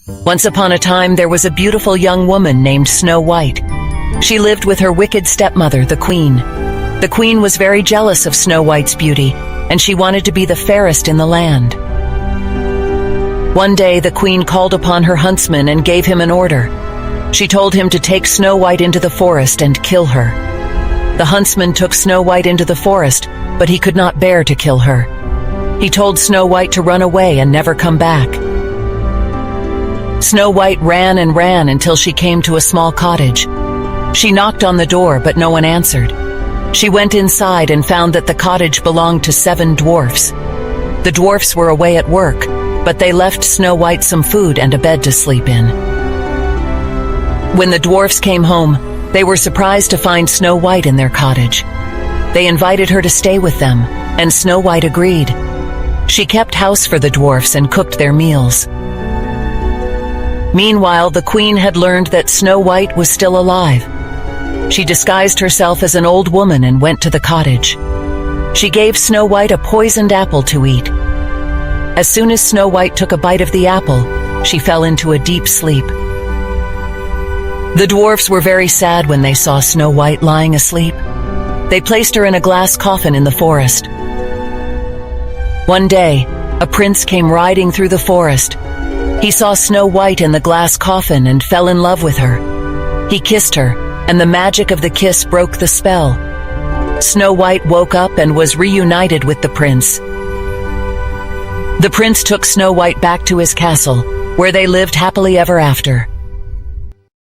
Once upon a time, there was a beautiful young woman named Snow White. She lived with her wicked stepmother, the Queen. The Queen was very jealous of Snow White's beauty, and she wanted to be the fairest in the land. One day, the Queen called upon her huntsman and gave him an order. She told him to take Snow White into the forest and kill her. The huntsman took Snow White into the forest, but he could not bear to kill her. He told Snow White to run away and never come back. Snow White ran and ran until she came to a small cottage. She knocked on the door, but no one answered. She went inside and found that the cottage belonged to 7 dwarfs. The dwarfs were away at work, but they left Snow White some food and a bed to sleep in. When the dwarfs came home, they were surprised to find Snow White in their cottage. They invited her to stay with them, and Snow White agreed. She kept house for the dwarfs and cooked their meals. Meanwhile, the Queen had learned that Snow White was still alive. She disguised herself as an old woman and went to the cottage. She gave Snow White a poisoned apple to eat. As soon as Snow White took a bite of the apple, she fell into a deep sleep. The dwarfs were very sad when they saw Snow White lying asleep. They placed her in a glass coffin in the forest. One day, a prince came riding through the forest. He saw Snow White in the glass coffin and fell in love with her. He kissed her, and the magic of the kiss broke the spell. Snow White woke up and was reunited with the prince. The prince took Snow White back to his castle, where they lived happily ever after.